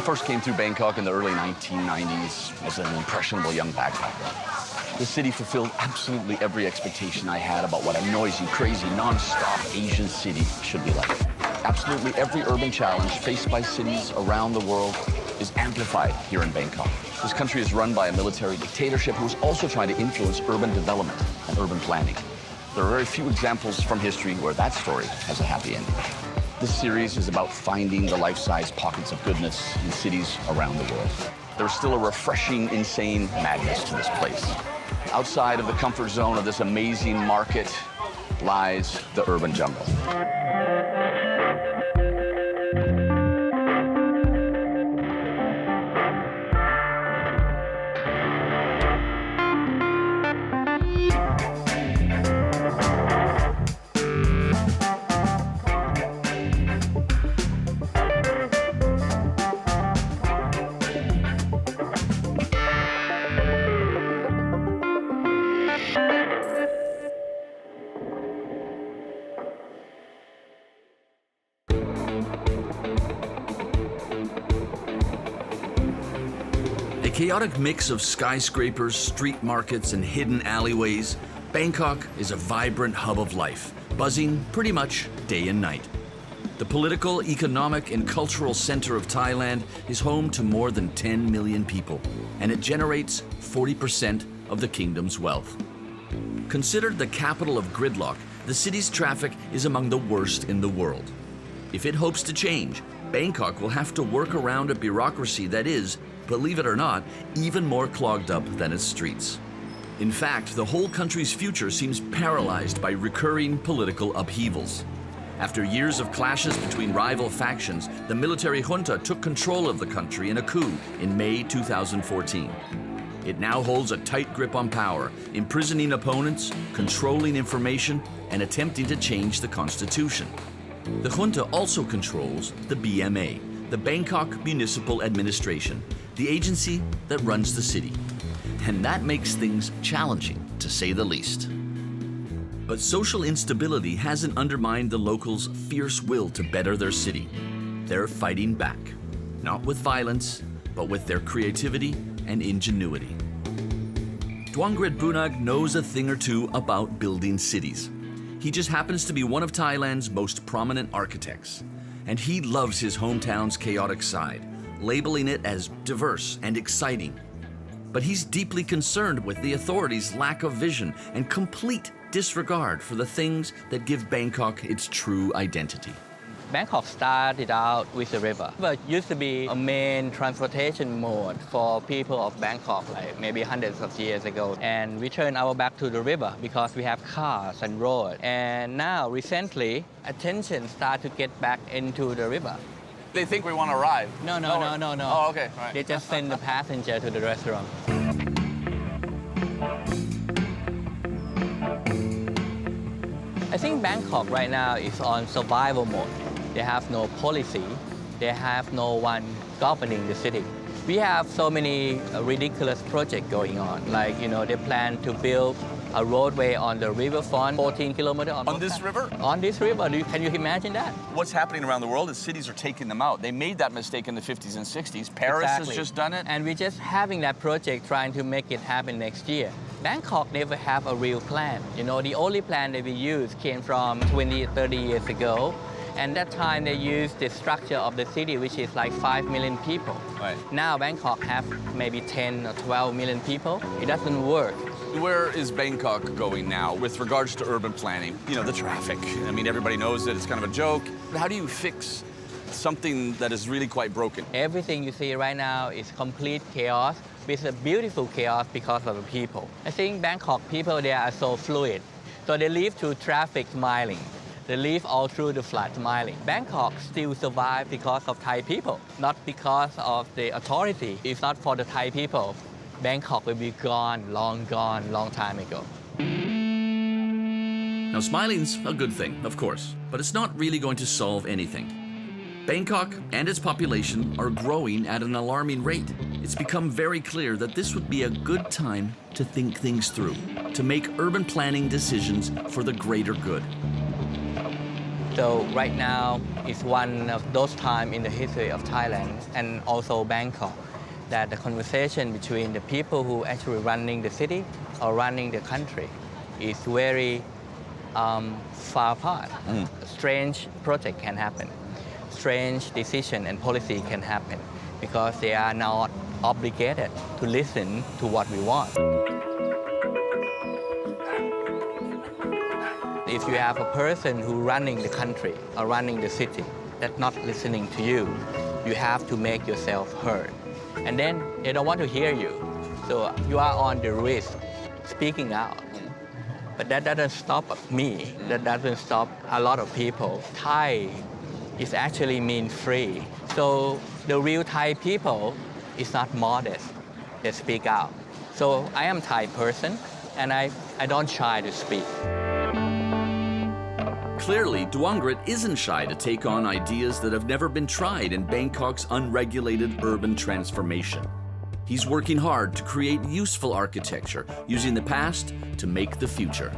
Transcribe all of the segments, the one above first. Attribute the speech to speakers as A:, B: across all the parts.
A: first came through Bangkok in the early 1990s as an impressionable young backpacker. The city fulfilled absolutely every expectation I had about what a noisy, crazy, non-stop Asian city should be like. Absolutely every urban challenge faced by cities around the world is amplified here in Bangkok. This country is run by a military dictatorship who is also trying to influence urban development and urban planning. There are very few examples from history where that story has a happy ending. This series is about finding the life-size pockets of goodness in cities around the world. There's still a refreshing, insane madness to this place. Outside of the comfort zone of this amazing market lies the urban jungle.
B: A chaotic mix of skyscrapers, street markets, and hidden alleyways, Bangkok is a vibrant hub of life, buzzing pretty much day and night. The political, economic, and cultural center of Thailand is home to more than 10 million people, and it generates 40% of the kingdom's wealth. Considered the capital of gridlock, the city's traffic is among the worst in the world. If it hopes to change, Bangkok will have to work around a bureaucracy that is, believe it or not, even more clogged up than its streets. In fact, the whole country's future seems paralyzed by recurring political upheavals. After years of clashes between rival factions, the military junta took control of the country in a coup in May 2014. It now holds a tight grip on power, imprisoning opponents, controlling information, and attempting to change the constitution. The junta also controls the BMA, the Bangkok Municipal Administration, the agency that runs the city. And that makes things challenging, to say the least. But social instability hasn't undermined the locals' fierce will to better their city. They're fighting back, not with violence, but with their creativity and ingenuity. Dwangrid Bunag knows a thing or two about building cities. He just happens to be one of Thailand's most prominent architects. And he loves his hometown's chaotic side, labeling it as diverse and exciting. But he's deeply concerned with the authorities' lack of vision and complete disregard for the things that give Bangkok its true identity.
C: Bangkok started out with the river. It used to be a main transportation mode for people of Bangkok, like maybe hundreds of years ago. And we turned our back to the river because we have cars and roads. And now, recently, attention started to get back into the river.
A: They think we want to arrive.
C: No.
A: Oh, okay. All right.
C: They just send the passenger to the restaurant. I think Bangkok right now is on survival mode. They have no policy. They have no one governing the city. We have so many ridiculous projects going on. Like, they plan to build a roadway on the riverfront, 14 kilometers
A: On this river?
C: On this river. Can you imagine that?
A: What's happening around the world is cities are taking them out. They made that mistake in the 50s and 60s. Paris has just done it.
C: And we're just having that project trying to make it happen next year. Bangkok never have a real plan. The only plan that we used came from 20, 30 years ago. And that time they used the structure of the city, which is like 5 million people.
A: Right.
C: Now Bangkok have maybe 10 or 12 million people. It doesn't work.
A: Where is Bangkok going now with regards to urban planning? The traffic. I mean, everybody knows it. It's kind of a joke. But how do you fix something that is really quite broken?
C: Everything you see right now is complete chaos. It's a beautiful chaos because of the people. I think Bangkok people, they are so fluid. So they live through traffic smiling. They live all through the flood smiling. Bangkok still survives because of Thai people, not because of the authority. If not for the Thai people, Bangkok will be gone, long time ago.
B: Now, smiling's a good thing, of course, but it's not really going to solve anything. Bangkok and its population are growing at an alarming rate. It's become very clear that this would be a good time to think things through, to make urban planning decisions for the greater good.
C: So right now is one of those times in the history of Thailand and also Bangkok that the conversation between the people who actually running the city or running the country is very far apart. Strange project can happen. Strange decision and policy can happen because they are not obligated to listen to what we want. If you have a person who running the country or running the city that's not listening to you, you have to make yourself heard. And then they don't want to hear you. So you are on the risk speaking out. But that doesn't stop me. That doesn't stop a lot of people. Thai is actually mean free. So the real Thai people is not modest. They speak out. So I am Thai person and I don't shy to speak.
B: Clearly, Duongrit isn't shy to take on ideas that have never been tried in Bangkok's unregulated urban transformation. He's working hard to create useful architecture, using the past to make the future.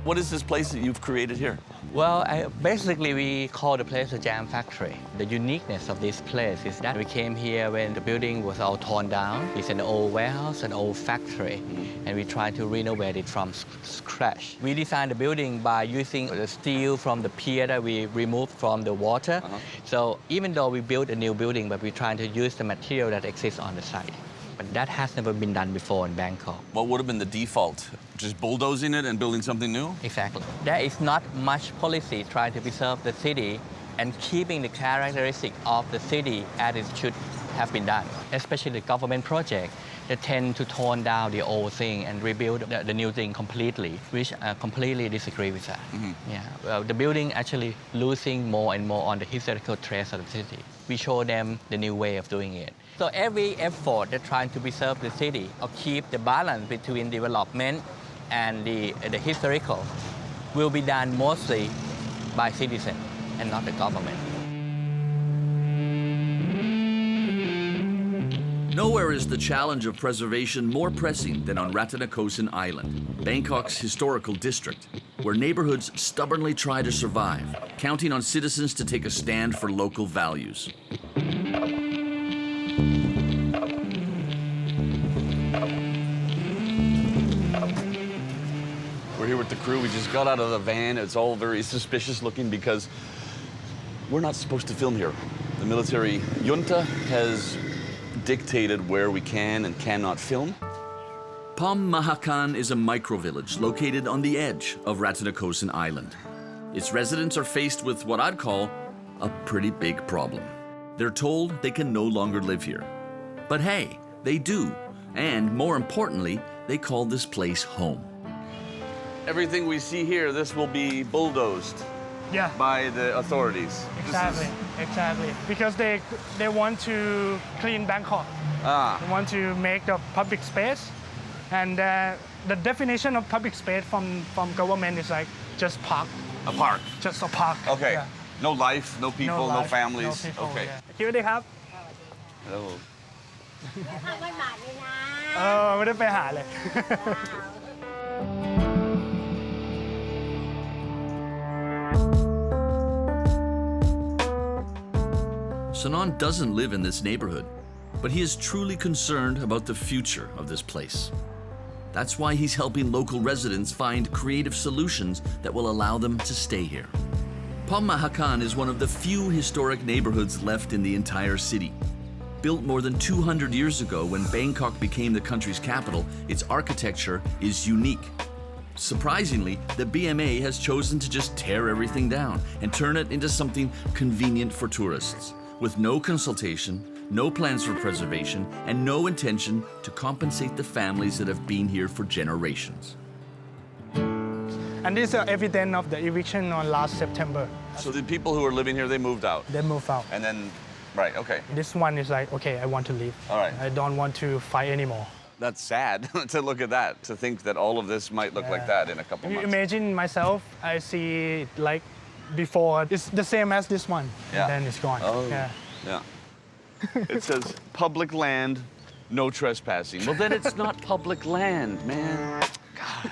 A: What is this place that you've created here?
C: Well, basically we call the place a jam factory. The uniqueness of this place is that we came here when the building was all torn down. It's an old warehouse, an old factory, and we tried to renovate it from scratch. We designed the building by using the steel from the pier that we removed from the water. So even though we built a new building, but we're trying to use the material that exists on the site. But that has never been done before in Bangkok.
A: What would have been the default? Just bulldozing it and building something new?
C: Exactly. There is not much policy trying to preserve the city and keeping the characteristic of the city as it should have been done. Especially the government project, they tend to torn down the old thing and rebuild the new thing completely, which I completely disagree with that. Yeah. Well, the building actually losing more and more on the historical trace of the city. We show them the new way of doing it. So every effort they're trying to preserve the city or keep the balance between development and the historical will be done mostly by citizens and not the government.
B: Nowhere is the challenge of preservation more pressing than on Ratanakosin Island, Bangkok's historical district, where neighborhoods stubbornly try to survive, counting on citizens to take a stand for local values.
A: We're here with the crew. We just got out of the van. It's all very suspicious looking because we're not supposed to film here. The military junta has dictated where we can and cannot film.
B: Pom Mahakan is a microvillage located on the edge of Ratanakosin Island. Its residents are faced with what I'd call a pretty big problem. They're told they can no longer live here. But hey, they do. And more importantly, they call this place home.
A: Everything we see here, this will be bulldozed by the authorities.
D: Exactly. Because they want to clean Bangkok. They want to make the public space. And the definition of public space from government is like just park.
A: A park.
D: Just a park.
A: Okay.
D: Yeah.
A: No life, no people, no families.
D: No people,
A: okay.
D: คิดว่าดีครับ
A: Hello.
D: ไม่ได้ไปหาเลย
B: Sanan doesn't live in this neighborhood, but he is truly concerned about the future of this place. That's why he's helping local residents find creative solutions that will allow them to stay here. Pom Mahakan is one of the few historic neighborhoods left in the entire city. Built more than 200 years ago when Bangkok became the country's capital, its architecture is unique. Surprisingly, the BMA has chosen to just tear everything down and turn it into something convenient for tourists, with no consultation, no plans for preservation, and no intention to compensate the families that have been here for generations.
D: And this is evidence of the eviction on last September.
A: So the people who are living here, they moved out.
D: They moved out.
A: And then, right, okay.
D: This one is like, okay, I want to leave.
A: All right.
D: I don't want to fight anymore.
A: That's sad to look at that, to think that all of this might look like that in a couple
D: You
A: months.
D: imagine myself, I see it like before, it's the same as this one.
A: Yeah.
D: And then it's gone.
A: Oh.
D: Yeah.
A: Yeah. It says public land, no trespassing. Well, then it's not public land, man. God.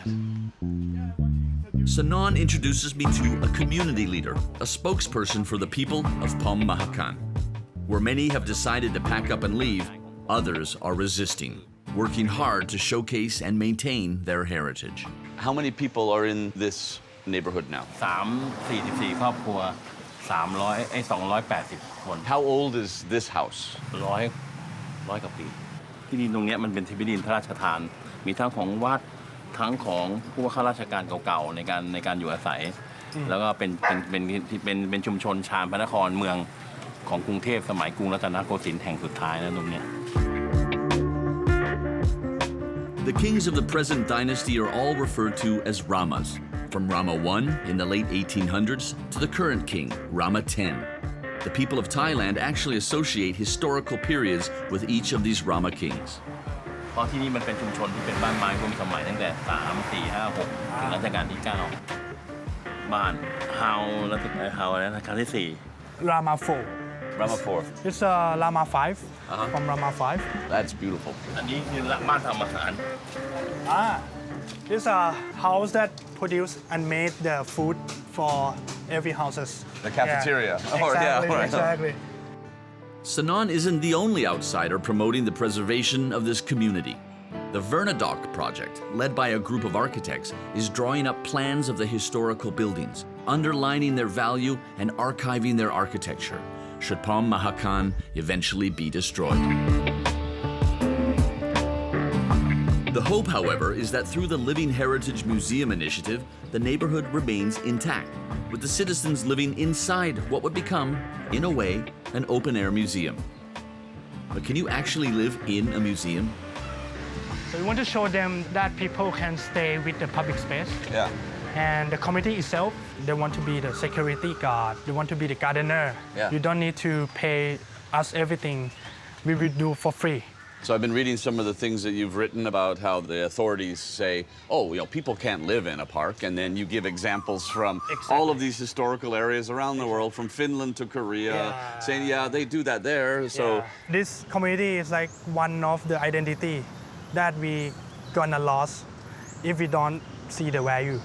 B: Sanan introduces me to a community leader, a spokesperson for the people of Pom Mahakan. Where many have decided to pack up and leave, others are resisting, working hard to showcase and maintain their heritage.
A: How many people are in this neighborhood now?
E: 44 ครอบครัว280 คน
A: How old is this house?
E: ร้อยกว่าปีที่ดินตรงเนี้ยมันเป็นที่ดินพระราชทานมีทั้งของวัดทั้งของผู้ข้าราชการเก่าๆในการอยู่อาศัยแล้วก็เป็นชุมชนชานพระนครเมืองของกรุงเทพสมัยกรุงรัตนโกสินทร์แห่งสุดท้ายนะตรงเนี้ย
B: The kings of the present dynasty are all referred to as Ramas, from Rama I in the late 1800s to the current king, Rama X. The people of Thailand actually associate historical periods with each of these Rama kings.
E: เพราะที่นี่มันเป็นชุมชนที่เป็นบ้านไม้ร่วมสมัยตั้งแต่3 4 5 6ถึงรัชกาลที่9บ้านเฮารัชกาลที่4
D: Rama 4.
A: Rama IV.
D: It's Rama 5 from Rama 5.
A: That's beautiful.
E: อันนี้คือบ้านทำอาหาร
D: It's a house that produce and made the food for every houses.
A: The cafeteria.
D: Yeah.
A: Oh, yeah,
D: Exactly,
A: right.
D: exactly.
B: Sanan isn't the only outsider promoting the preservation of this community. The Vernadoc project, led by a group of architects, is drawing up plans of the historical buildings, underlining their value and archiving their architecture, should Pom Mahakan eventually be destroyed. The hope, however, is that through the Living Heritage Museum initiative, the neighborhood remains intact, with the citizens living inside what would become, in a way, an open-air museum. But can you actually live in a museum?
D: So we want to show them that people can stay with the public space.
A: Yeah.
D: And the community itself, they want to be the security guard. They want to be the gardener.
A: Yeah.
D: You don't need to pay us everything. We will do for free.
A: So I've been reading some of the things that you've written about how the authorities say, oh, people can't live in a park, and then you give examples from all of these historical areas around the world, from Finland to Korea, saying, yeah, they do that there. So
D: This community is like one of the identity that we gonna lose if we don't see the value.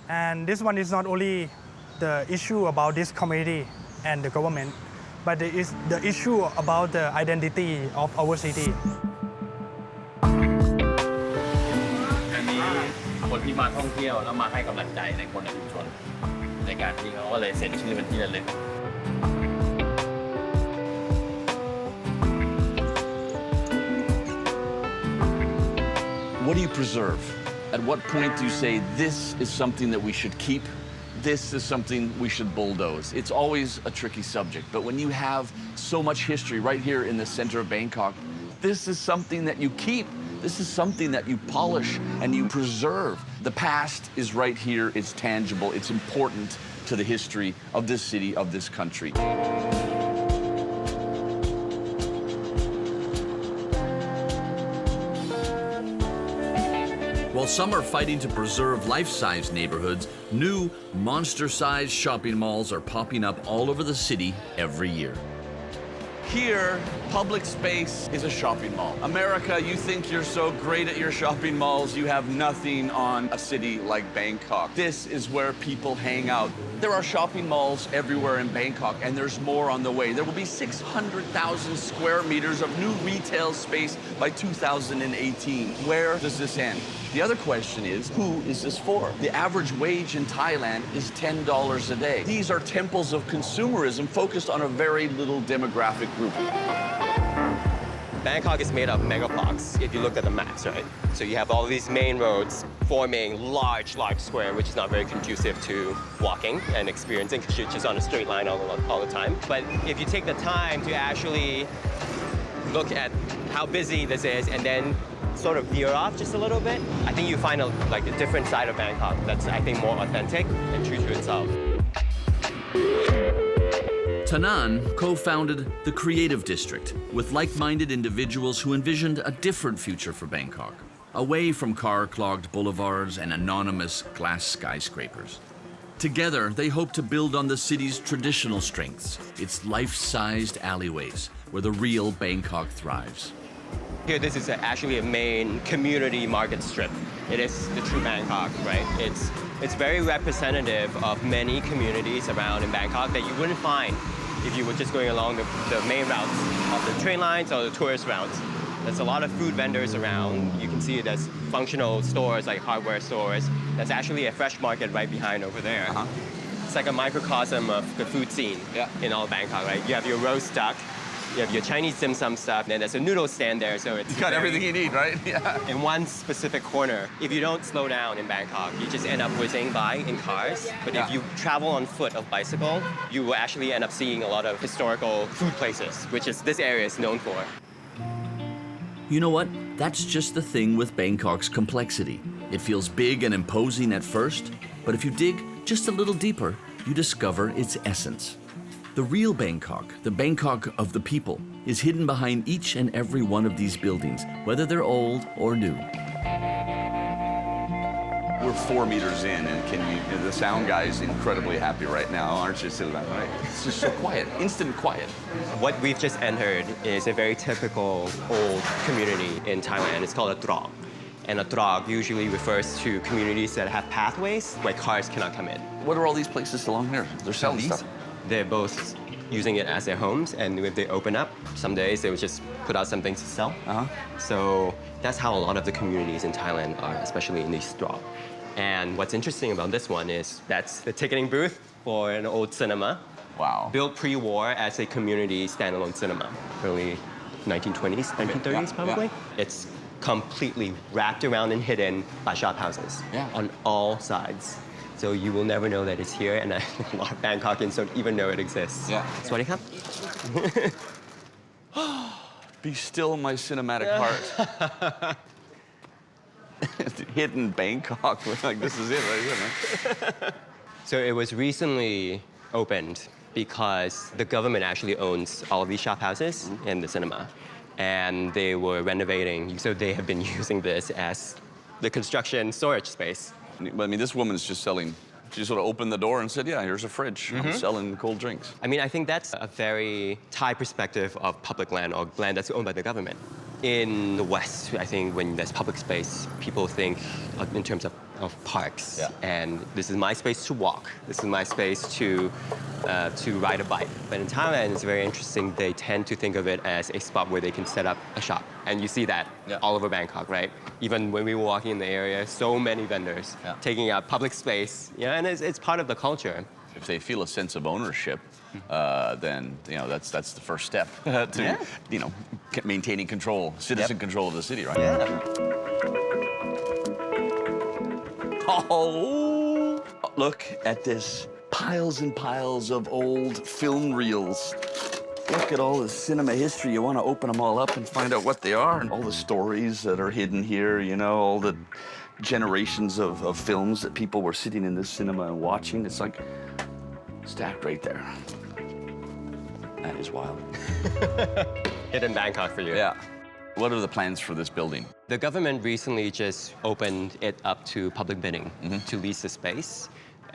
D: And this one is not only the issue about this community and the government, but it is the issue about the identity of our city.
E: อันนี้คนที่มาท่องเที่ยวแล้วมาให้กำลังใจในคนในชุมชนในการที่เขาก็เลยเซ็นชื่อเป็นที่ระลึก
A: what do you preserve? At what point do you say this is something that we should keep? This is something we should bulldoze. It's always a tricky subject, but when you have so much history right here in the center of Bangkok, this is something that you keep. This is something that you polish and you preserve. The past is right here, it's tangible, it's important to the history of this city, of this country.
B: While some are fighting to preserve life-size neighborhoods, new monster-sized shopping malls are popping up all over the city every year.
A: Here, public space is a shopping mall. America, you think you're so great at your shopping malls, you have nothing on a city like Bangkok. This is where people hang out. There are shopping malls everywhere in Bangkok, and there's more on the way. There will be 600,000 square meters of new retail space by 2018. Where does this end? The other question is, who is this for? The average wage in Thailand is $10 a day. These are temples of consumerism focused on a very little demographic group.
F: Bangkok is made of mega blocks, if you look at the maps, right? So you have all these main roads forming large square, which is not very conducive to walking and experiencing because you're just on a straight line all the time. But if you take the time to actually look at how busy this is and then sort of veer off just a little bit, I think you find a different side of Bangkok that's, I think, more authentic and true to itself.
B: Tanan co-founded the Creative District with like-minded individuals who envisioned a different future for Bangkok, away from car-clogged boulevards and anonymous glass skyscrapers. Together, they hope to build on the city's traditional strengths, its life-sized alleyways, where the real Bangkok thrives.
F: Here, this is actually a main community market strip. It is the true Bangkok, right? It's very representative of many communities around in Bangkok that you wouldn't find if you were just going along the main routes of the train lines or the tourist routes. There's a lot of food vendors around. You can see there's functional stores like hardware stores. There's actually a fresh market right behind over there. It's like a microcosm of the food scene in all of Bangkok, right? You have your roast duck, you have your Chinese dim sum stuff, and then there's a noodle stand there, so it's
A: got everything you need, right? Yeah.
F: In one specific corner. If you don't slow down in Bangkok, you just end up whizzing by in cars. But if you travel on foot or bicycle, you will actually end up seeing a lot of historical food places, which is this area is known for.
B: You know what? That's just the thing with Bangkok's complexity. It feels big and imposing at first, but if you dig just a little deeper, you discover its essence. The real Bangkok, the Bangkok of the people, is hidden behind each and every one of these buildings, whether they're old or new.
A: We're 4 meters in, and the sound guy is incredibly happy right now, aren't you, Silvan? Right? It's just so quiet, instant quiet.
F: What we've just entered is a very typical old community in Thailand. It's called a trog. And a trog usually refers to communities that have pathways where cars cannot come in.
A: What are all these places along here? They're selling stuff.
F: They're both using it as their homes, and if they open up, some days they would just put out some things to sell. So that's how a lot of the communities in Thailand are, especially in these trog. And what's interesting about this one is that's the ticketing booth for an old cinema.
A: Wow.
F: Built pre-war as a community standalone cinema, early 1920s, 1930s probably. It's completely wrapped around and hidden by shop houses on all sides. So you will never know that it's here, and a lot of Bangkokers don't even know it exists. Sawasdee krap.
A: Be still, my cinematic heart. Hidden Bangkok, like this is it right here, man.
F: So it was recently opened because the government actually owns all of these shop houses and the cinema. And they were renovating, so they have been using this as the construction storage space.
A: I mean, this woman's just selling. She sort of opened the door and said, yeah, here's a fridge. I'm selling cold drinks.
F: I mean, I think that's a very Thai perspective of public land or land that's owned by the government. In the West, I think when there's public space, people think in terms of parks. And this is my space to walk. This is my space to ride a bike. But in Thailand, it's very interesting. They tend to think of it as a spot where they can set up a shop. And you see that all over Bangkok, right? Even when we were walking in the area, so many vendors taking up public space. And it's part of the culture.
A: If they feel a sense of ownership, then that's the first step to maintaining control, citizen control of the city, right? Oh, look at this. Piles and piles of old film reels. Look at all the cinema history. You want to open them all up and find out what they are, and all the stories that are hidden here, all the generations of films that people were sitting in this cinema and watching. It's like stacked right there. That is wild.
F: Hidden Bangkok for you.
A: Yeah. What are the plans for this building?
F: The government recently just opened it up to public bidding to lease the space.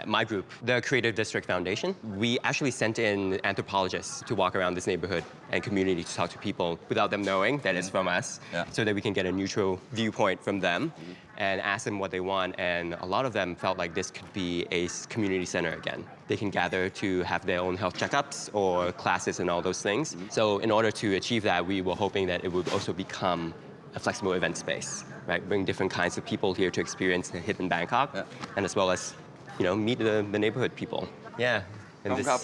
F: My group, the Creative District Foundation, we actually sent in anthropologists to walk around this neighborhood and community to talk to people without them knowing that it's from us, so that we can get a neutral viewpoint from them and ask them what they want. And a lot of them felt like this could be a community center again. They can gather to have their own health checkups or classes and all those things. So in order to achieve that, we were hoping that it would also become a flexible event space, right? Bring different kinds of people here to experience the hidden Bangkok, and as well as meet the neighborhood people. Yeah. And this, Khop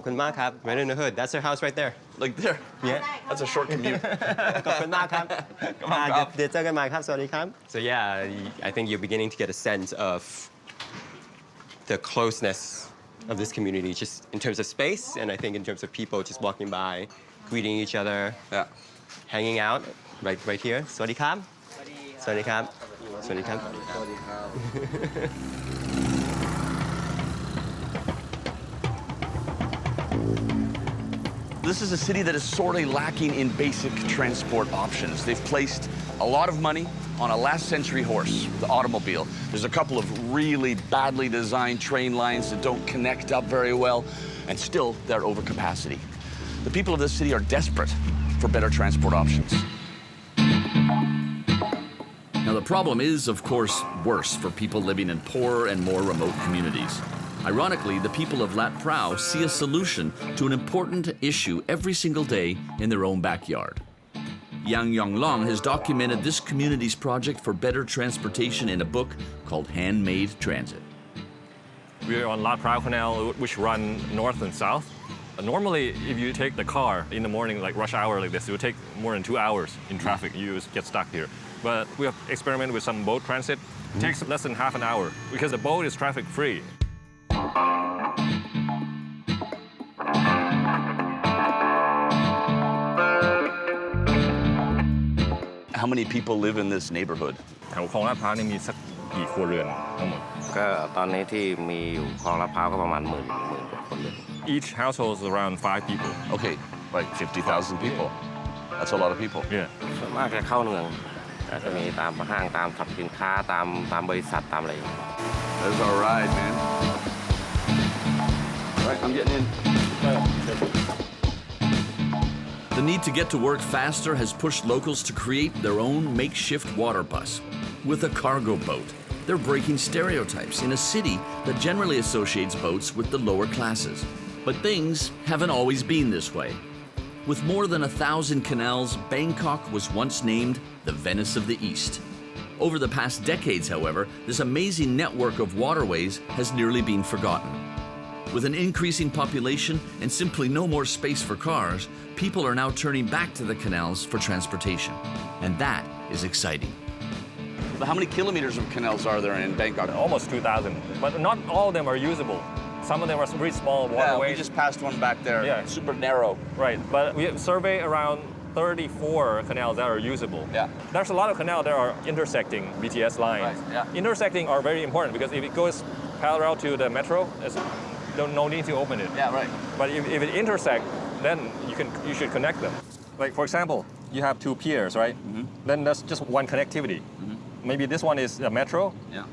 F: Khun Mak Krap, right in the hood. That's their house right there.
A: Like there?
F: Yeah.
A: That's a short commute.
F: Khop Khun Mak Krap. เดี๋ยวเจอกันใหม่ครับ สวัสดีครับ So yeah, I think you're beginning to get a sense of the closeness of this community, just in terms of space, and I think in terms of people just walking by, greeting each other, hanging out right here. สวัสดีครับ สวัสดีครับ สวัสดีครับ
A: This is a city that is sorely lacking in basic transport options. They've placed a lot of money on a last-century horse, the automobile. There's a couple of really badly designed train lines that don't connect up very well, and still they're over capacity. The people of this city are desperate for better transport options.
B: Now, the problem is, of course, worse for people living in poorer and more remote communities. Ironically, the people of Lat Phrao see a solution to an important issue every single day in their own backyard. Yang Yonglong has documented this community's project for better transportation in a book called Handmade Transit.
G: We're on Lat Phrao Canal, which run north and south. Normally, if you take the car in the morning, like rush hour like this, it would take more than 2 hours in traffic. You just get stuck here. But we have experimented with some boat transit. It takes less than half an hour because the boat is traffic free.
A: How many people live in this neighborhood?
G: แถวคลองลาดพร้าวนี่มีสักกี่ครัวเรือนทั้งหมด
H: ก็ตอนนี้ที่มีอยู่คลองลาดพร้าวก็ประมาณหมื่นกว่าคนเลย
G: Each household is around 5 people.
A: Okay, like 50,000 people. That's a lot of people.
G: Yeah.
H: ส่วนมากจะเข้าเมืองก็จะมีตามห้างตามสรรพสินค้าตามบริษัทตามอะไรอย่างเงี้ย
A: That's all right, man. All right, I'm getting in.
B: The need to get to work faster has pushed locals to create their own makeshift water bus with a cargo boat. They're breaking stereotypes in a city that generally associates boats with the lower classes. But things haven't always been this way. With more than 1,000 canals, Bangkok was once named the Venice of the East. Over the past decades, however, this amazing network of waterways has nearly been forgotten. With an increasing population and simply no more space for cars, people are now turning back to the canals for transportation. And that is exciting.
A: How many kilometers of canals are there in Bangkok?
G: Almost 2,000. But not all of them are usable. Some of them are very small
A: Yeah,
G: waterways.
A: we just passed one back there.
G: Yeah.
A: Super narrow.
G: Right, but we survey around 34 canals that are usable.
A: Yeah.
G: There's a lot of canals that are intersecting BTS lines.
A: Right, yeah.
G: Intersecting are very important because if it goes parallel to the metro, no need to open it.
A: Yeah, right.
G: But if it intersect, then you should connect them. Like for example, you have 2 piers, right? Mm-hmm. Then there's just one connectivity. Mm-hmm. Maybe this one is a metro.
A: Yeah.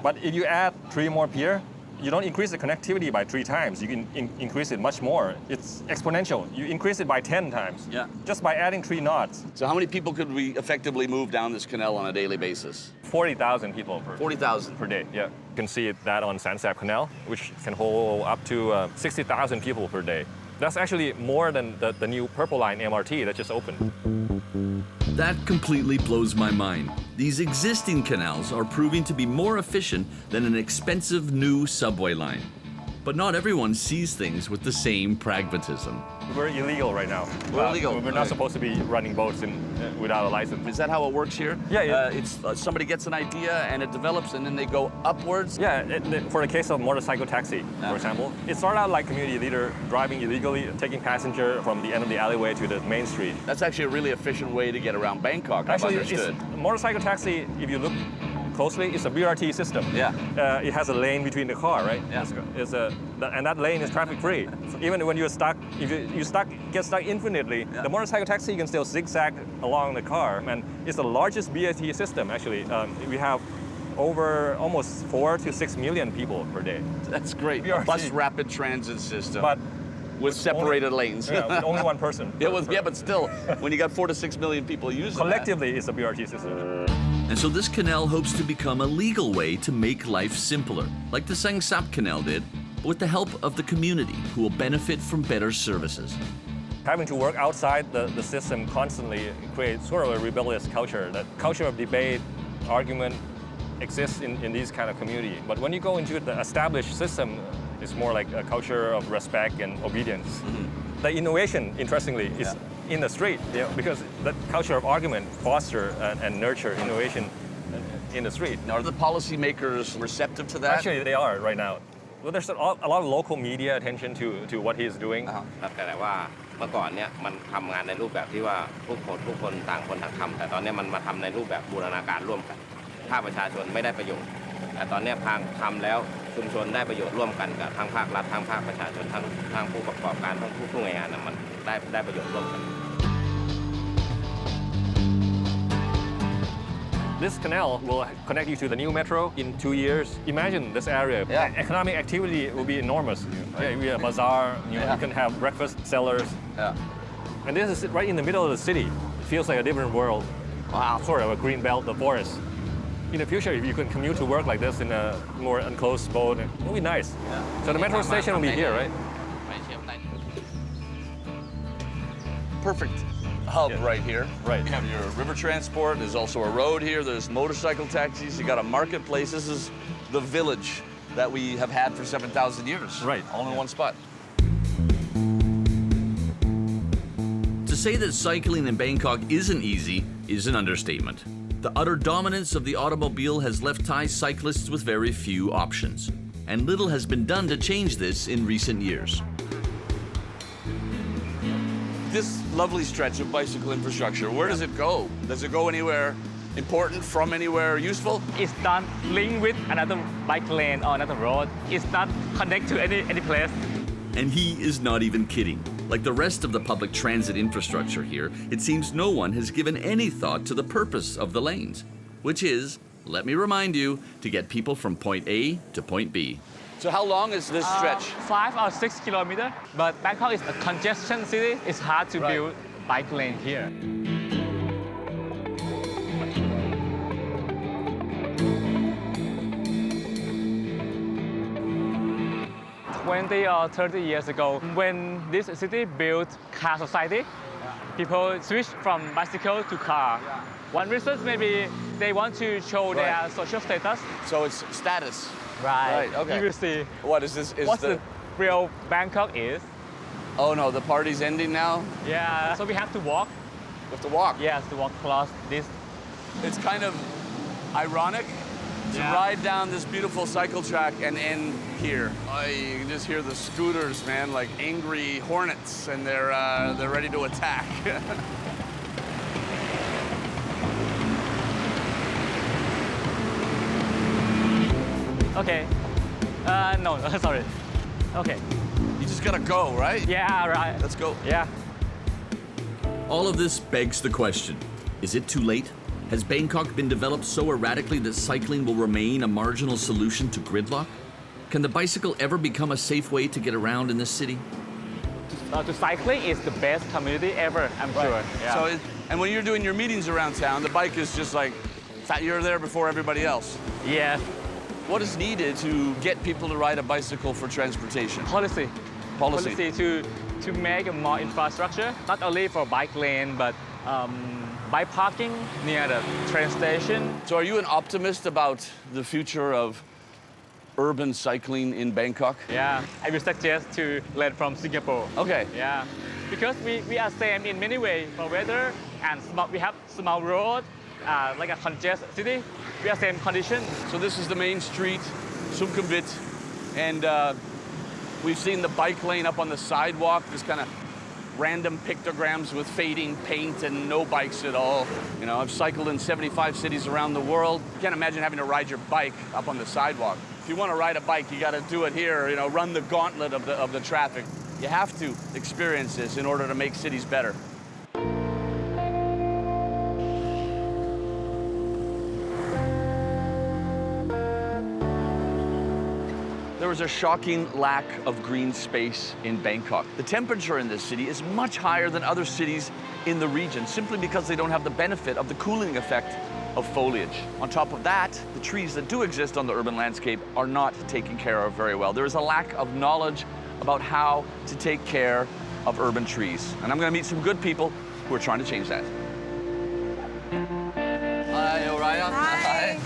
G: But if you add 3 more piers, you don't increase the connectivity by 3 times. You can increase it much more. It's exponential. You increase it by 10 times.
A: Yeah.
G: Just by adding 3 knots.
A: So how many people could we effectively move down this canal on a daily basis?
G: 40,000 people
A: 40,000
G: per day. Yeah. You can see that on Sansap Canal, which can hold up to 60,000 people per day. That's actually more than the new Purple Line MRT that just opened.
B: That completely blows my mind. These existing canals are proving to be more efficient than an expensive new subway line. But not everyone sees things with the same pragmatism.
G: We're illegal right now.
A: We're illegal.
G: We're not supposed to be running boats without a license.
A: Is that how it works here?
G: Yeah.
A: It's somebody gets an idea and it develops and then they go upwards?
G: Yeah, for the case of motorcycle taxi, for example, it started out like community leader driving illegally, taking passenger from the end of the alleyway to the main street.
A: That's actually a really efficient way to get around Bangkok,
G: Actually,
A: I've understood.
G: Motorcycle taxi, if you look closely, it's a BRT system.
A: Yeah.
G: It has a lane between the car, right?
A: Yeah.
G: And that lane is traffic free. So even when you're stuck, if you get stuck infinitely,
A: Yeah.
G: the motorcycle taxi can still zigzag along the car. And it's the largest BRT system, actually. We have over almost 4 to 6 million people per day.
A: That's great.
G: BRT.
A: A bus rapid transit system.
G: But
A: with separated lanes.
G: Yeah, with only one person.
A: Yeah, but still, when you got 4 to 6 million people using
G: Collectively, it's a BRT system.
B: And so this canal hopes to become a legal way to make life simpler, like the Sangsap Canal did, but with the help of the community who will benefit from better services.
G: Having to work outside the system constantly creates sort of a rebellious culture. That culture of debate, argument exists in these kind of community. But when you go into the established system, it's more like a culture of respect and obedience. Mm-hmm. The innovation, interestingly, is in the street, because the culture of argument foster and nurture innovation in the street.
A: Now, are the policymakers receptive to that?
G: Actually, they are right now. Well, there's a lot of local media attention to what he's doing.
H: แต่ว่าเมื่อก่อนเนี่ยมันทำงานในรูปแบบที่ว่าทุกคนต่างคนต่างทำแต่ตอนนี้มันมาทำในรูปแบบบูรณาการร่วมกันภาคประชาชนไม่ได้ประโยชน์แต่ตอนนี้ทำแล้วชุมชนได้ประโยชน์ร่วมกันกับทั้งภาครัฐทั้งภาคประชาชนทั้งผู้ประกอบการทั้งผู้หน่วยงานมันได้ประโยชน์ร่วมกัน
G: This canal will connect you to the new metro in 2 years. Imagine this area.
A: Yeah.
G: Economic activity will be enormous. Yeah, we have a bazaar. You can have breakfast sellers.
A: Yeah.
G: And this is right in the middle of the city. It feels like a different world.
A: Wow.
G: Sort of a green belt, the forest. In the future, if you can commute to work like this in a more enclosed boat, it will be nice. Yeah. So the metro station will be here, right?
A: Perfect hub right here.
G: Right.
A: You have your river transport. There's also a road here. There's motorcycle taxis. You got a marketplace. This is the village that we have had for 7,000 years.
G: Right.
A: All in one spot.
B: To say that cycling in Bangkok isn't easy is an understatement. The utter dominance of the automobile has left Thai cyclists with very few options, and little has been done to change this in recent years.
A: This lovely stretch of bicycle infrastructure, where does it go? Does it go anywhere important, from anywhere useful?
I: It's not linked with another bike lane or another road. It's not connected to any place.
B: And he is not even kidding. Like the rest of the public transit infrastructure here, it seems no one has given any thought to the purpose of the lanes, which is, let me remind you, to get people from point A to point B.
A: So how long is this stretch?
I: 5 or 6 kilometers. But Bangkok is a congestion city. It's hard to build bike lane here. 20 or 30 years ago, when this city built car society, people switched from bicycle to car. One reason maybe they want to show their social status.
A: So it's status.
I: Right.
A: Okay.
I: You will see.
A: What is this?
I: What the real Bangkok is.
A: Oh no, the party's ending now?
I: Yeah. So we have to walk.
A: We have to walk.
I: Yes, to walk across this.
A: It's kind of ironic to ride down this beautiful cycle track and end here. You can just hear the scooters, man, like angry hornets, and they're ready to attack.
I: Okay. No, sorry. Okay.
A: You just gotta go, right?
I: Yeah, right.
A: Let's go.
I: Yeah.
B: All of this begs the question, is it too late? Has Bangkok been developed so erratically that cycling will remain a marginal solution to gridlock? Can the bicycle ever become a safe way to get around in this city?
I: To cycling is the best community ever, I'm sure. Yeah.
A: So, and when you're doing your meetings around town, the bike is just like, you're there before everybody else.
I: Yes.
A: What is needed to get people to ride a bicycle for transportation?
I: Policy to make more infrastructure, not only for bike lane, but bike parking near the train station.
A: So are you an optimist about the future of urban cycling in Bangkok?
I: Yeah, I will suggest to learn from Singapore.
A: Okay.
I: Yeah, because we are same in many ways for weather and we have small road, like a congested city. We are same condition.
A: So this is the main street, Sukhumvit, and we've seen the bike lane up on the sidewalk, this kind of random pictograms with fading paint and no bikes at all. You know, I've cycled in 75 cities around the world. You can't imagine having to ride your bike up on the sidewalk. If you want to ride a bike, you got to do it here, you know, run the gauntlet of the traffic. You have to experience this in order to make cities better. There is a shocking lack of green space in Bangkok. The temperature in this city is much higher than other cities in the region, simply because they don't have the benefit of the cooling effect of foliage. On top of that, the trees that do exist on the urban landscape are not taken care of very well. There is a lack of knowledge about how to take care of urban trees. And I'm going to meet some good people who are trying to change that. Hi, Orion.
J: Hi.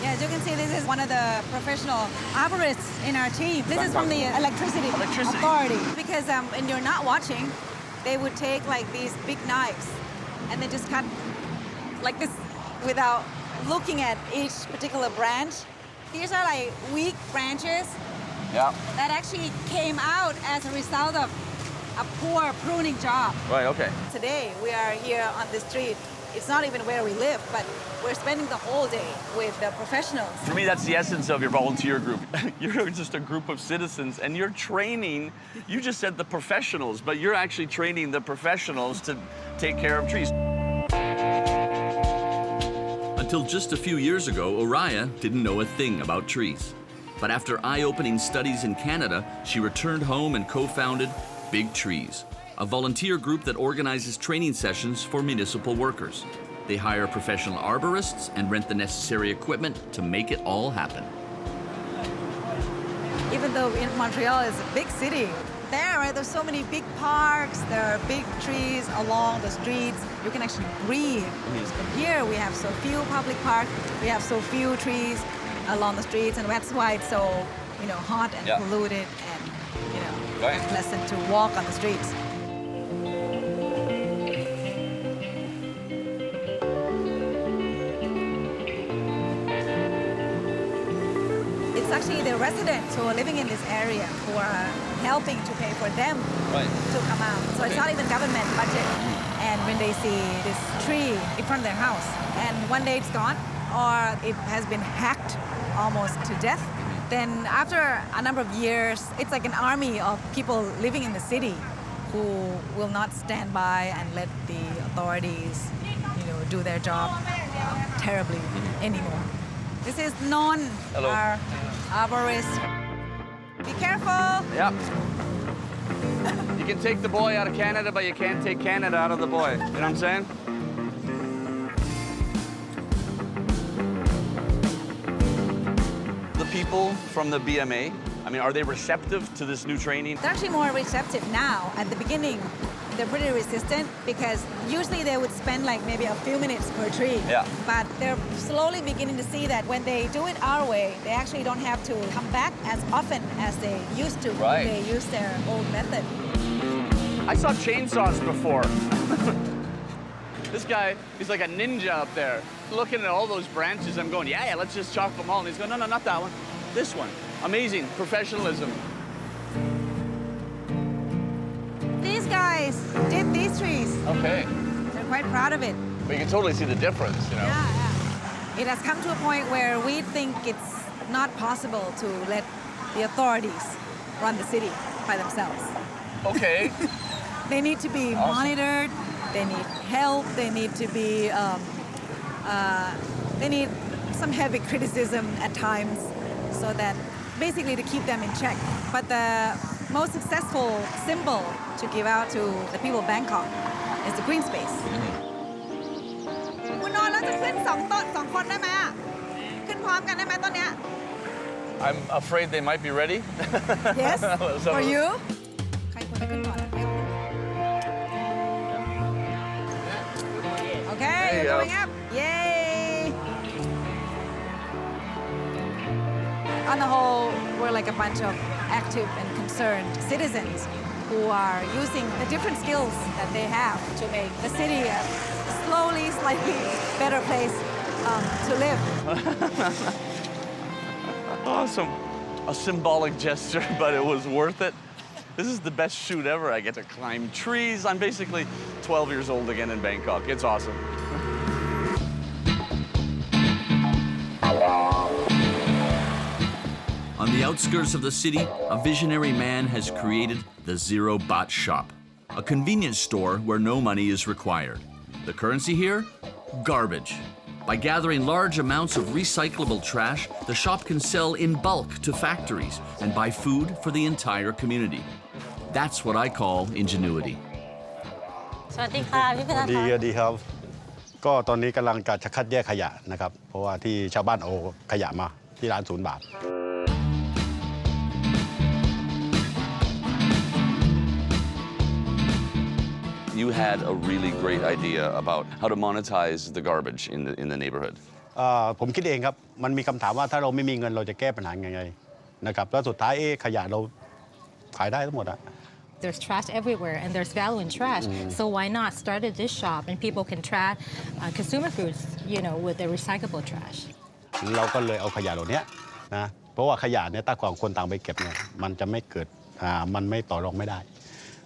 J: Yeah, as you can see, this is one of the professional arborists in our team. This is from the electricity authority. Because when you're not watching, they would take like these big knives and they just cut like this without looking at each particular branch. These are like weak branches that actually came out as a result of a poor pruning job.
A: Right, okay.
J: Today, we are here on the street. It's not even where we live, but we're spending the whole day with the professionals.
A: For me, that's the essence of your volunteer group. You're just a group of citizens, and you're training, you just said the professionals, but you're actually training the professionals to take care of trees.
B: Until just a few years ago, Orion didn't know a thing about trees. But after eye-opening studies in Canada, she returned home and co-founded Big Trees, a volunteer group that organizes training sessions for municipal workers. They hire professional arborists and rent the necessary equipment to make it all happen.
J: Even though in Montreal is a big city, there's so many big parks, there are big trees along the streets. You can actually breathe. But here we have so few public parks, we have so few trees along the streets, and that's why it's so, hot and polluted and, unpleasant to walk on the streets. It's actually the residents who are living in this area who are helping to pay for them to come out. So it's not even government budget. And when they see this tree in front of their house, and one day it's gone, or it has been hacked almost to death, then after a number of years, it's like an army of people living in the city who will not stand by and let the authorities, do their job terribly anymore. This is our arborist. Be careful.
A: Yep. You can take the boy out of Canada, but you can't take Canada out of the boy. You know what I'm saying? The people from the BMA, are they receptive to this new training?
J: They're actually more receptive now. At the beginning, they're pretty resistant because usually they would spend like maybe a few minutes per tree.
A: Yeah.
J: But they're slowly beginning to see that when they do it our way, they actually don't have to come back as often as they used to.
A: Right.
J: They use their old method.
A: I saw chainsaws before. This guy, he's like a ninja up there, looking at all those branches. I'm going, yeah, let's just chop them all. And he's going, no, not that one, this one. Amazing professionalism.
J: These guys did these trees.
A: Okay.
J: They're quite proud of it.
A: But you can totally see the difference,
J: Yeah. It has come to a point where we think it's not possible to let the authorities run the city by themselves.
A: Okay.
J: They need to be monitored. They need help. They need to be. They need some heavy criticism at times, so that basically to keep them in check. But the most successful symbol to give out to the people of Bangkok is the green space. คุณนอนแล้วจะขึ้นสองคนได้ไหมอ่ะขึ้นพร้อมกันได้ไหมต้นเนี้ย
A: I'm afraid they might be ready.
J: Yes,
A: So-
J: for you. ใครควรจะขึ้นก่อนอ่ะ Okay,
A: There you
J: you're
A: go.
J: going up. Yay! On the whole, we're like a bunch of active and concerned citizens who are using the different skills that they have to make the city a slowly, slightly better place to live.
A: Awesome. A symbolic gesture, but it was worth it. This is the best shoot ever. I get to climb trees. I'm basically 12 years old again in Bangkok. It's awesome.
B: On the outskirts of the city, a visionary man has created the Zero Baht Shop, a convenience store where no money is required. The currency here? Garbage. By gathering large amounts of recyclable trash, the shop can sell in bulk to factories and buy food for the entire community. That's what I call ingenuity.
K: สวัสดีค่ะพี่พินันท์ค่ะ
L: ดีครับก็ตอนนี้กำลังจะคัดแยกขยะนะครับเพราะว่าที่ชาวบ้านเอาขยะมาที่ร้าน0 บาท
A: You had a really great idea about how to monetize the garbage in the neighborhood.
L: ผมคิดเองครับมันมีคำถามว่าถ้าเราไม่มีเงินเราจะแก้ปัญหายังไงนะครับแล้วสุดท้ายขยะเราขายได้ทั้งหมดอะ
K: There's trash everywhere and there's value in trash. So why not start this shop and people can track consumer goods, with the recyclable trash.
L: เราก็เลยเอาขยะเหล่านี้นะเพราะว่าขยะเนี่ยถ้าของคนต่างไปเก็บเนี่ยมันจะไม่เกิดมันไม่ต่อรองไม่ได้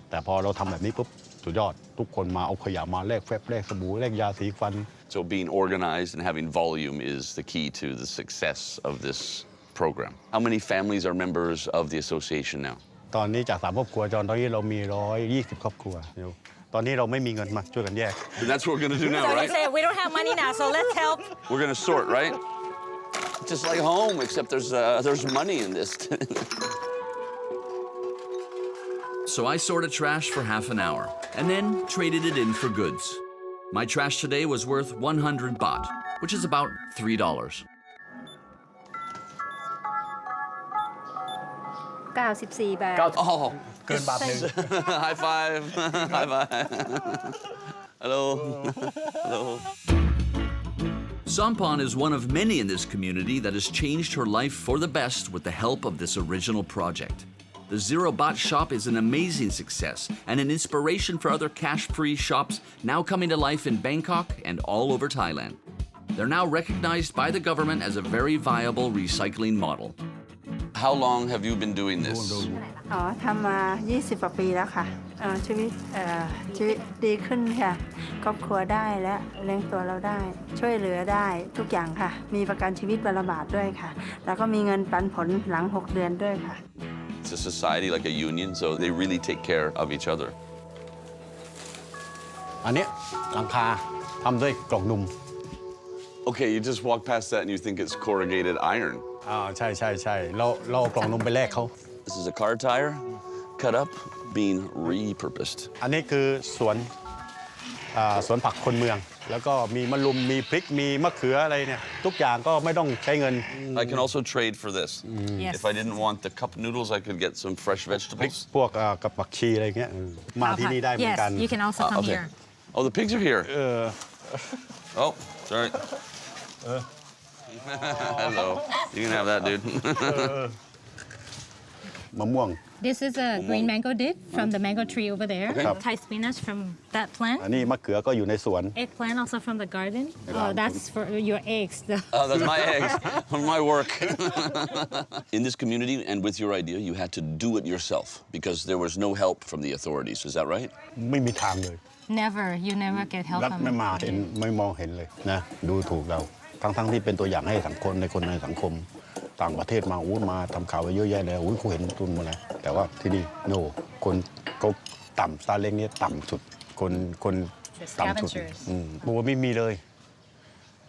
L: แต่พอเราทำแบบนี้ปุ๊บสุดยอดทุกคนมาเอาขยะมาแลกแฟบแลกสบู่แลกยาสีฟัน
A: So being organized and having volume is the key to the success of this program. How many families are members of the association now?
L: ตอนนี้จาก3 ครอบครัวตอนนี้เรามี120 ครอบครัวอยู่ตอนนี้เราไม่มีเงินมาช่วยกันแยก
A: And that's what we're going to do now,
K: So he
A: right?
K: said we don't have money now, so let's help.
A: We're going to sort, right? Just like home, except there's money in this.
B: So I sorted trash for half an hour and then traded it in for goods. My trash today was worth 100 baht, which is about $3.
K: 94 บาท
A: Oh,
D: เกินบาทหนึ่ง
A: high five. High five. Hello. Hello.
B: Sampan is one of many in this community that has changed her life for the best with the help of this original project. The Zero Baht shop is an amazing success and an inspiration for other cash-free shops now coming to life in Bangkok and all over Thailand. They're now recognized by the government as a very viable recycling model.
A: How long have you been doing this?
M: อ๋อทำมา 20 กว่าปีแล้วค่ะชีวิตดีขึ้นค่ะครอบครัวได้และเลี้ยงตัวเราได้ช่วยเหลือได้ทุกอย่างค่ะมีประกันชีวิตวันละบาทด้วยค่ะแล้วก็มีเงินปันผลหลัง 6 เดือนด้วยค่ะ
A: It's a society like a union, so they really take care of each other.
L: อันเนี้ยหลังคาทำด้วยกล่องนม
A: Okay, you just walk past that and you think it's corrugated iron.
L: ใช่เราเอากล่องนมไปแลกเขา
A: This is a car tire, cut up, being repurposed.
L: อันนี้คือสวนผักคนเมืองแล้วก็มีมะรุมมีพริกมีมะเขืออะไรเนี่ยทุกอย่างก็ไม่ต้องใช้เงิน
A: I can also trade for this.
K: Yes.
A: If I didn't want the cup noodles, I could get some fresh
L: พริก
A: vegetables.
L: พวกกับผักชีอะไรเงี้ยมาที่นี่ได้เหมือนกัน
K: Yes, you can also come here.
A: Oh, the pigs are here. Oh, sorry. Hello. You can have that, dude.
L: มะม่วง
K: This is a green mango dip from the mango tree over there.
L: Okay.
K: Thai spinach from that plant.
L: อันนี้มะเขือก็อยู่ในสวน
K: Eggplant also from the garden. Oh, that's for your eggs.
A: Oh, that's my eggs from my work. In this community and with your idea, you had to do it yourself because there was no help from the authorities. Is that right?
L: ไม่มีทางเลย
K: Never, you never get help
L: รัฐ
K: from
L: ไม่มาเห็นไม่มองเห็นเลยนะดูถูกเราทั้งที่เป็นตัวอย่างให้สังคมในคนในสังคมต่างประเทศมามาทำข่าวไปเยอะแยะเลยเขาเห็นทุนหมดเลยแต่ว่าที่นี่โน่คนเขาต่ำซาเล้งนี่ต่ำสุดคนต่ำสุดบอกว่าไม่มีเลย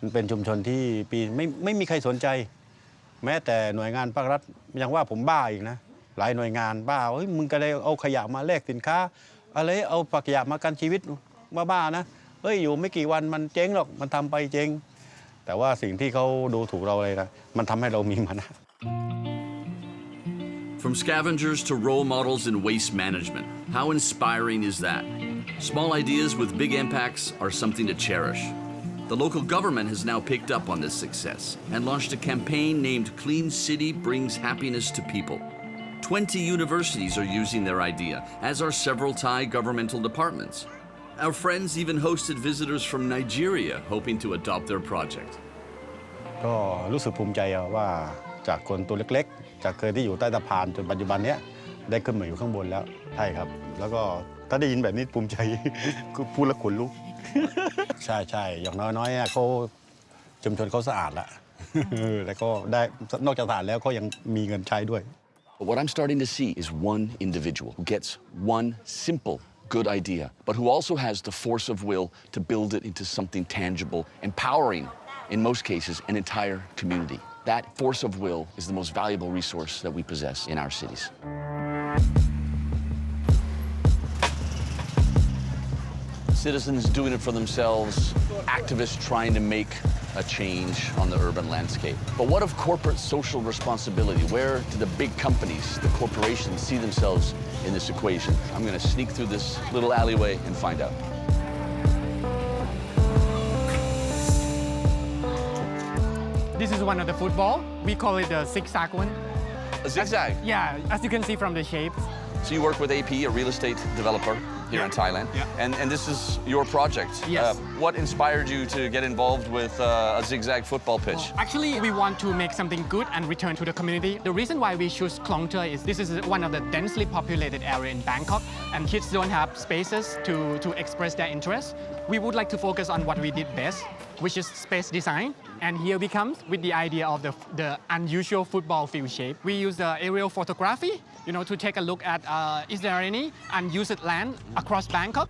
L: มันเป็นชุมชนที่ปีไม่มีใครสนใจแม้แต่หน่วยงานภาครัฐยังว่าผมบ้าอีกนะหลายหน่วยงานบ้าเฮ้ยมึงก็เลยเอาขยะมาแลกสินค้าอะไรเอาขยะมากันชีวิตบ้านะเฮ้ยอยู่ไม่กี่วันมันเจ๊งหรอกมันทำไปเจ๊งแต่ว่าสิ่งที่เขาดูถูกเราเลยนะมันทำให้เรามีมานะ
B: From scavengers to role models in waste management, how inspiring is that? Small ideas with big impacts are something to cherish. The local government has now picked up on this success and launched a campaign named Clean City Brings Happiness to People. 20 universities are using their idea, as are several Thai governmental departments. Our friends even hosted visitors from Nigeria hoping to adopt their project.
L: ก็รู้สึกภูมิใจว่าจากคนตัวเล็กๆจากเคยที่อยู่ใต้สะพานจนปัจจุบันนี้ได้ขึ้นมาอยู่ข้างบนแล้วใช่ครับแล้วก็ถ้าได้ยินแบบนี้ภูมิใจ คือพูดแล้วขนลุก ใช่อย่างน้อยๆเขาชุมชนเขาสะอาดละ แล้วก็ได้นอกจากสะอาดแล้วเขายังมีเงินใช้ด้วย
A: But what I'm starting to see is one individual who gets one simple good idea, but who also has the force of will to build it into something tangible, empowering, in most cases, an entire community. That force of will is the most valuable resource that we possess in our cities. Citizens doing it for themselves, activists trying to make a change on the urban landscape. But what of corporate social responsibility? Where do the big companies, the corporations, see themselves in this equation? I'm going to sneak through this little alleyway and find out.
N: This is one of the football. We call it the zigzag one.
A: A zigzag?
N: Yeah, as you can see from the shape.
A: So you work with AP, a real estate developer here in Thailand.
N: Yeah.
A: And this is your project.
N: Yes.
A: What inspired you to get involved with a zigzag football pitch?
N: Actually, we want to make something good and return to the community. The reason why we choose Klong Ter is this is one of the densely populated area in Bangkok, and kids don't have spaces to express their interest. We would like to focus on what we did best, which is space design. And here we come with the idea of the unusual football field shape. We use the aerial photography, to take a look at is there any unused land across Bangkok.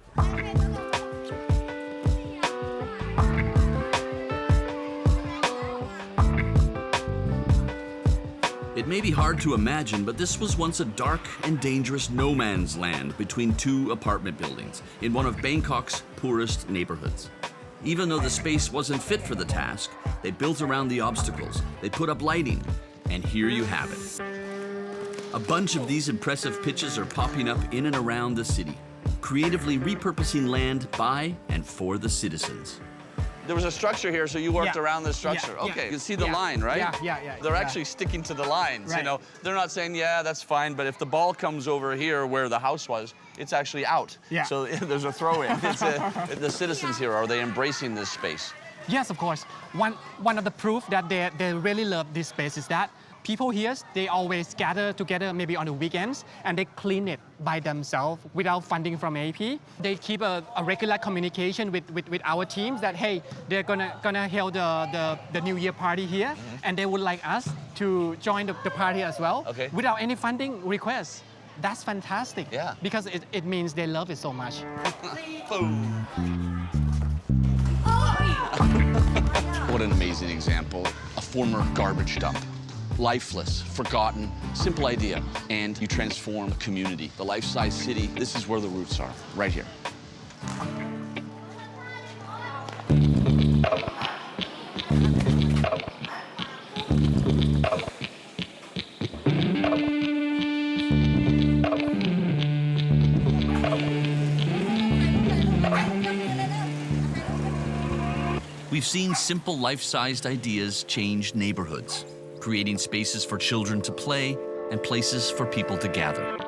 B: It may be hard to imagine, but this was once a dark and dangerous no man's land between two apartment buildings in one of Bangkok's poorest neighborhoods. Even though the space wasn't fit for the task, they built around the obstacles, they put up lighting, and here you have it. A bunch of these impressive pitches are popping up in and around the city, creatively repurposing land by and for the citizens.
A: There was a structure here, so you worked around the structure. Okay, you see the line, right?
N: Yeah.
A: They're actually sticking to the lines,
N: Right.
A: you know. They're not saying, yeah, that's fine, but if the ball comes over here where the house was, it's actually out.
N: Yeah.
A: So there's a throw-in. The citizens here, are they embracing this space?
N: Yes, of course. One of the proof that they really love this space is that people here, they always gather together maybe on the weekends and they clean it by themselves without funding from AP. They keep a regular communication with our teams that, hey, they're gonna hold the New Year party here and they would like us to join the party as well without any funding requests. That's fantastic.
A: Yeah.
N: Because it means they love it so much.
A: What an amazing example. A former garbage dump. Lifeless, forgotten, simple idea, and you transform a community. The life-size city, this is where the roots are, right here.
B: We've seen simple life-sized ideas change neighborhoods, creating spaces for children to play and places for people to gather.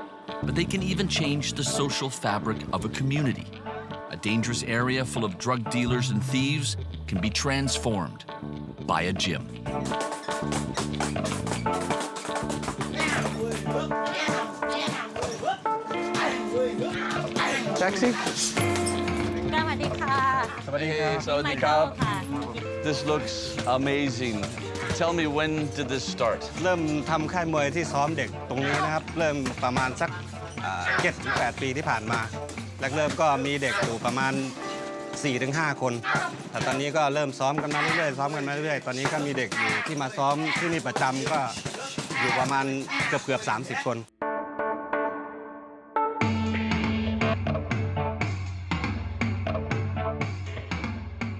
B: But they can even change the social fabric of a community. A dangerous area full of drug dealers and thieves can be transformed by a gym.
A: Taxi? Hey, Sawadee. This looks amazing. Tell me, when did this start?
O: เริ่มทำค่ายมวยที่ซ้อมเด็กตรงนี้นะครับเริ่มประมาณสัก 7-8 ปีที่ผ่านมาแรกเริ่มก็มีเด็กอยู่ประมาณ 4-5 คนแต่ตอนนี้ก็เริ่มซ้อมกันมาเรื่อยๆซ้อมกันมาเรื่อยๆตอนนี้ก็มีเด็กอยู่ที่มาซ้อมที่นี่ประจำก็อยู่ประมาณเกือบ30 คน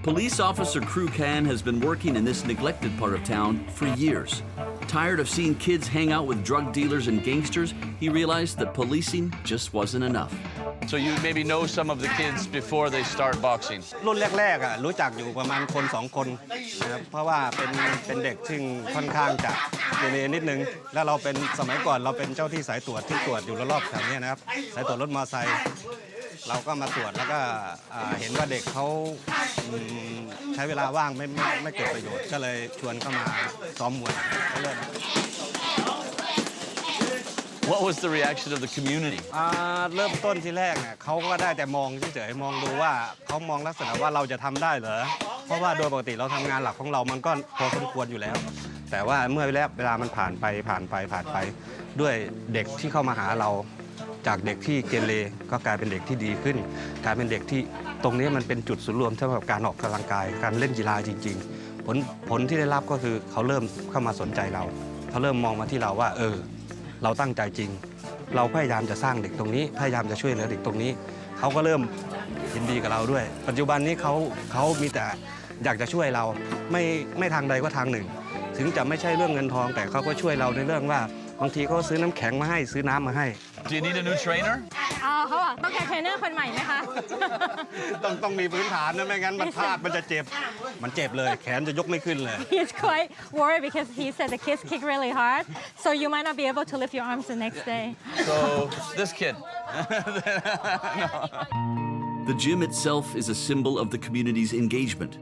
B: Police officer Crew Khan has been working in this neglected part of town for years. Tired of seeing kids hang out with drug dealers and gangsters, he realized that policing just wasn't enough.
A: So you maybe know some of the kids before they start boxing?
O: รุ่นแรกๆรู้จักอยู่ประมาณคน2 คนนะครับเพราะว่าเป็นเด็กซึ่งค่อนข้างจะเกเรนิดนึงแล้วเราเป็นสมัยก่อนเราเป็นเจ้าที่สายตรวจที่ตรวจอยู่รอบๆแถวนี้นะครับสายตรวจรถมอเตอร์ไซค์เราก็มาตรวจแล้วก็เห็นว่าเด็กเขาใช้เวลาว่างไม่เกิดประโยชน์ก็เลยชวนเข้ามาซ้อมมวยก็เริ่ม
A: What was the reaction of the community?
O: เริ่มต้นที่แรกเนี่ยเขาก็ได้แต่มองเฉยๆมองดูว่าเขามองลักษณะว่าเราจะทำได้เหรอเพราะว่าโดยปกติเราทำงานหลักของเรามันก็พอสมควรอยู่แล้วแต่ว่าเมื่อเวลามันผ่านไปด้วยเด็กที่เข้ามาหาเราจากเด็กที่เกเรก็กลายเป็นเด็กที่ดีขึ้นกลายเป็นเด็กที่ตรงนี้มันเป็นจุดศูนย์รวมสำหรับการออกกำลังกายการเล่นกีฬาจริงๆผลที่ได้รับก็คือเขาเริ่มเข้ามาสนใจเราเขาเริ่มมองมาที่เราว่าเราตั้งใจจริงเราพยายามจะสร้างเด็กตรงนี้พยายามจะช่วยเหลือเด็กตรงนี้เขาก็เริ่มยินดีกับเราด้วยปัจจุบันนี้เขามีแต่อยากจะช่วยเราไม่ทางใดก็ทางหนึ่งถึงจะไม่ใช่เรื่องเงินทองแต่เขาก็ช่วยเราในเรื่องว่าบางทีเขาซื้อน้ำแข็งมาให้ซื้อน้ำมาให้
A: Do you need a new trainer?
K: เขาบอกต้องการเทรนเนอร์คนใหม่ไหมคะ
O: ต้องมีพื้นฐานนะไม่งั้นมันพลาดมันจะเจ็บมันเจ็บเลยแขนจะยกไม่ขึ้นเลย
K: He's quite worried because he said the kids kick really hard so you might not be able to lift your arms the next day
A: So this kid.
B: The gym itself is a symbol of the community's engagement.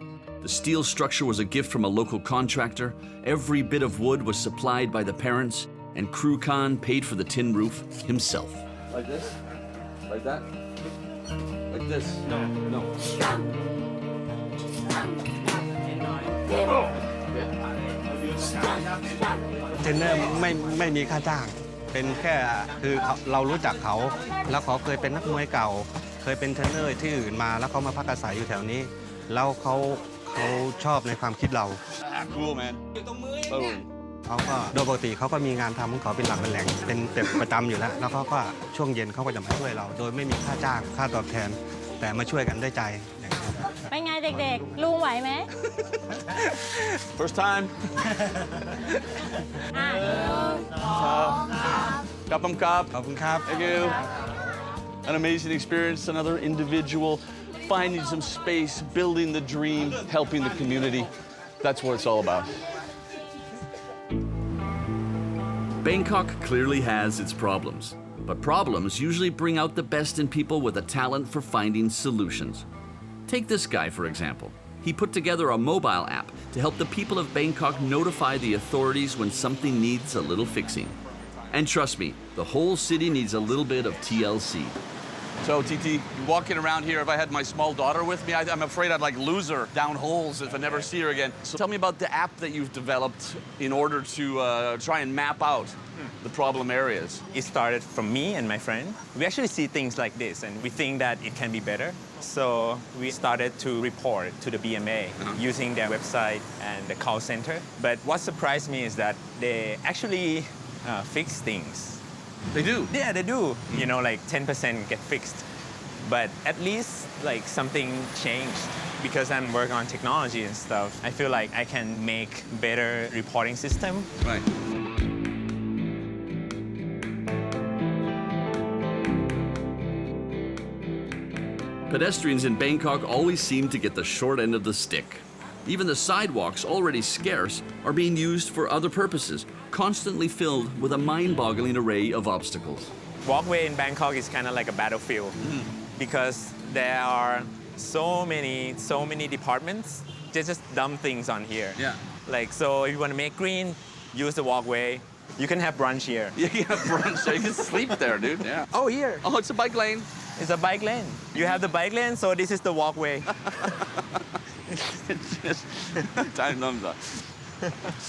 B: The steel structure was a gift from a local contractor. Every bit of wood was supplied by the parents, and Crew Khan paid for the tin roof himself.
A: Like this? Like that? Like this? No.
O: เทรนเนอร์ไม่มีค่าจ้างเป็นแค่คือเรารู้จักเขาแล้วเขาเคยเป็นนักมวยเก่าเคยเป็นเทรนเนอร์ที่อื่นมาแล้วเขามาพักอาศัยอยู่แถวนี้แล้วเขาชอบในความคิดเรา
A: Cool, man. Boom.
O: เขาก็โดยปกติเขาก็มีงานทำของเขาเป็นหลักเป็นแหล่งเป็นประจำอยู่แล้วแล้วเขาก็ช่วงเย็นเขาก็จะมาช่วยเรา โดยไม่มีค่าจ้างค่าตอบแทน แต่มาช่วยกันด้วยใจอย่างนี้
K: เป็นไงเด็กๆ ลุงไหวไหม
A: First time. ขอบคุณครับ
O: ขอบคุณครับ
A: Thank you. An amazing experience, another individual finding some space, building the dream, helping the community. That's what it's all about.
B: Bangkok clearly has its problems, but problems usually bring out the best in people with a talent for finding solutions. Take this guy, for example. He put together a mobile app to help the people of Bangkok notify the authorities when something needs a little fixing. And trust me, the whole city needs a little bit of TLC.
A: So, TT, walking around here, if I had my small daughter with me, I'm afraid I'd like lose her down holes if I never see her again. So tell me about the app that you've developed in order to try and map out the problem areas.
P: It started from me and my friend. We actually see things like this and we think that it can be better. So we started to report to the BMA using their website and the call center. But what surprised me is that they actually fix things.
A: They do?
P: Yeah, they do. You know, like 10% get fixed. But at least like something changed. Because I'm working on technology and stuff, I feel like I can make better reporting system.
A: Right.
B: Pedestrians in Bangkok always seem to get the short end of the stick. Even the sidewalks, already scarce, are being used for other purposes, constantly filled with a mind-boggling array of obstacles.
P: Walkway in Bangkok is kind of like a battlefield because there are so many departments. They just dump things on here.
A: Yeah.
P: Like, so if you want to make green, use the walkway. You can have brunch here.
A: You can have brunch, so you can sleep there, dude. Yeah.
P: Oh, here.
A: Oh, it's a bike lane.
P: It's a bike lane. You have the bike lane, so this is the walkway.
A: It's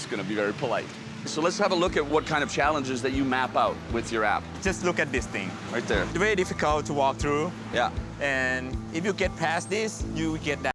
A: going to be very polite. So let's have a look at what kind of challenges that you map out with your app.
P: Just look at this thing.
A: Right there.
P: It's very difficult to walk through.
A: Yeah.
P: And if you get past this, you get that.